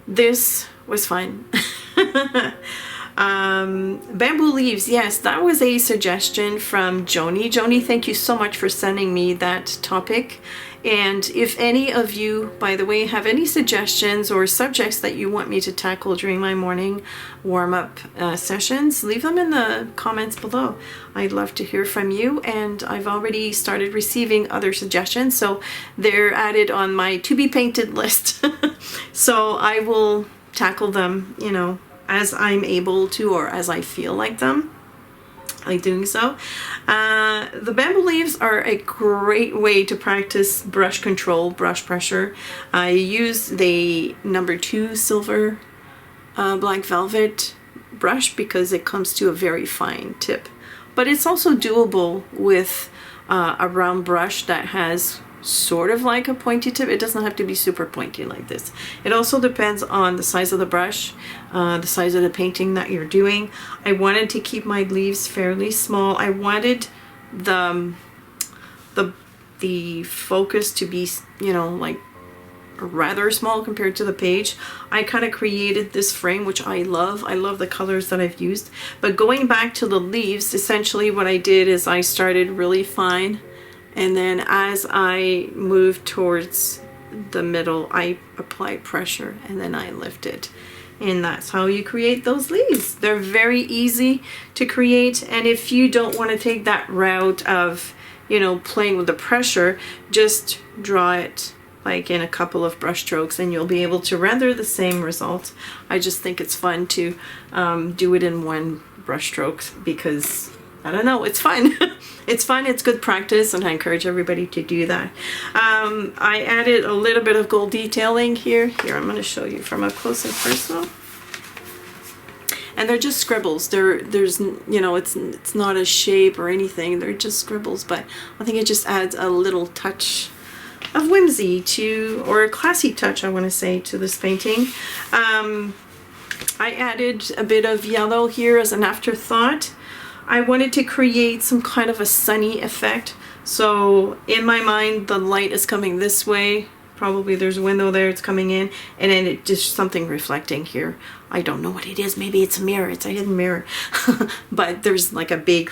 This was fun. Bamboo leaves, yes, that was a suggestion from Joni. Joni, thank you so much for sending me that topic. And if any of you, by the way, have any suggestions or subjects that you want me to tackle during my morning warm-up sessions, leave them in the comments below. I'd love to hear from you, and I've already started receiving other suggestions, so they're added on my to-be-painted list. So I will tackle them, you know, as I'm able to or as I feel like doing so. The bamboo leaves are a great way to practice brush control, brush pressure. I use the number 2 silver black velvet brush because it comes to a very fine tip. But it's also doable with a round brush that has sort of like a pointy tip. It doesn't have to be super pointy like this. It also depends on the size of the brush, the size of the painting that you're doing. I wanted to keep my leaves fairly small. I wanted the focus to be, you know, like rather small compared to the page. I kind of created this frame, which I love. I love the colors that I've used. But going back to the leaves, essentially what I did is I started really fine, and then as I moved towards the middle, I applied pressure and then I lifted. And that's how you create those leaves. They're very easy to create. And if you don't want to take that route of, you know, playing with the pressure, just draw it like in a couple of brush strokes and you'll be able to render the same result. I just think it's fun to do it in one brush stroke because, I don't know, it's fun. It's fun, it's good practice, and I encourage everybody to do that. I added a little bit of gold detailing here. Here, I'm going to show you from up close and personal. And they're just scribbles. There's, you know, it's not a shape or anything. They're just scribbles, but I think it just adds a little touch of whimsy to, or a classy touch, I want to say, to this painting. I added a bit of yellow here as an afterthought. I wanted to create some kind of a sunny effect. So in my mind, the light is coming this way. Probably there's a window there, it's coming in, and then it just something reflecting here. I don't know what it is. Maybe it's a mirror. It's a hidden mirror. But there's like a big,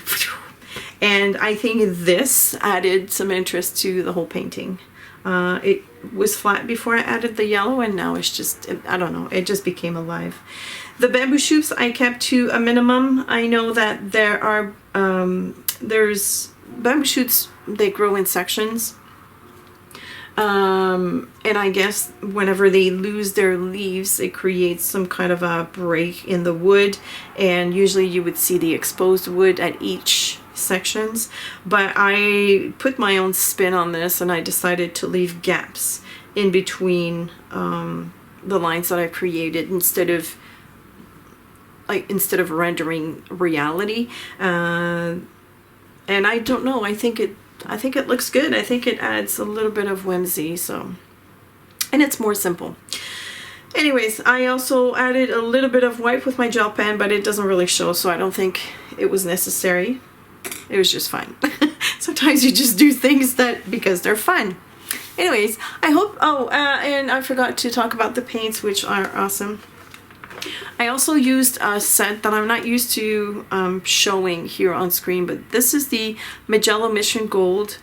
and I think this added some interest to the whole painting. It was flat before I added the yellow, and now it's just, I don't know, it just became alive. The bamboo shoots I kept to a minimum. I know that there are, there's bamboo shoots, they grow in sections. And I guess whenever they lose their leaves, it creates some kind of a break in the wood, and usually you would see the exposed wood at each sections. But I put my own spin on this, and I decided to leave gaps in between the lines that I created instead of rendering reality. And I don't know, I think it looks good. I think it adds a little bit of whimsy, so, and it's more simple. Anyways, I also added a little bit of white with my gel pen, but it doesn't really show, so I don't think it was necessary. It was just fun. Sometimes you just do things that because they're fun. Anyways, I hope, and I forgot to talk about the paints, which are awesome. I also used a set that I'm not used to showing here on screen, but this is the Mijello Mission Gold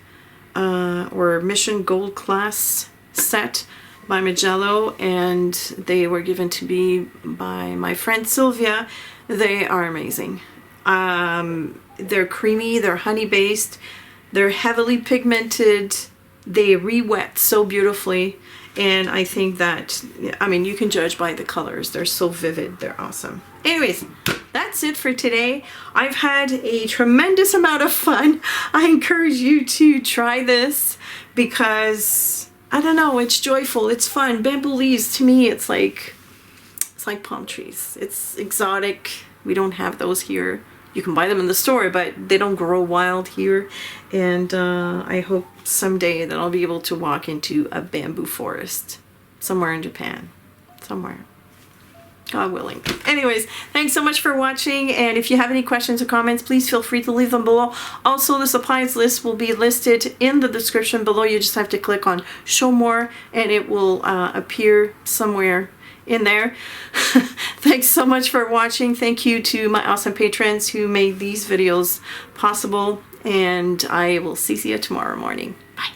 or Mission Gold class set by Mijello, and they were given to me by my friend Sylvia. They are amazing. They're creamy, they're honey based, they're heavily pigmented, they re-wet so beautifully. And I think that, I mean, you can judge by the colors. They're so vivid. They're awesome. Anyways, that's it for today. I've had a tremendous amount of fun. I encourage you to try this because, I don't know, it's joyful. It's fun. Bamboo leaves, to me, it's like It's like palm trees. It's exotic. We don't have those here. You can buy them in the store, but they don't grow wild here. And I hope someday that I'll be able to walk into a bamboo forest somewhere in Japan. Somewhere. God willing. Anyways, thanks so much for watching. And if you have any questions or comments, please feel free to leave them below. Also, the supplies list will be listed in the description below. You just have to click on show more and it will appear somewhere in there. Thanks so much for watching. Thank you to my awesome patrons who made these videos possible. And I will see you tomorrow morning. Bye.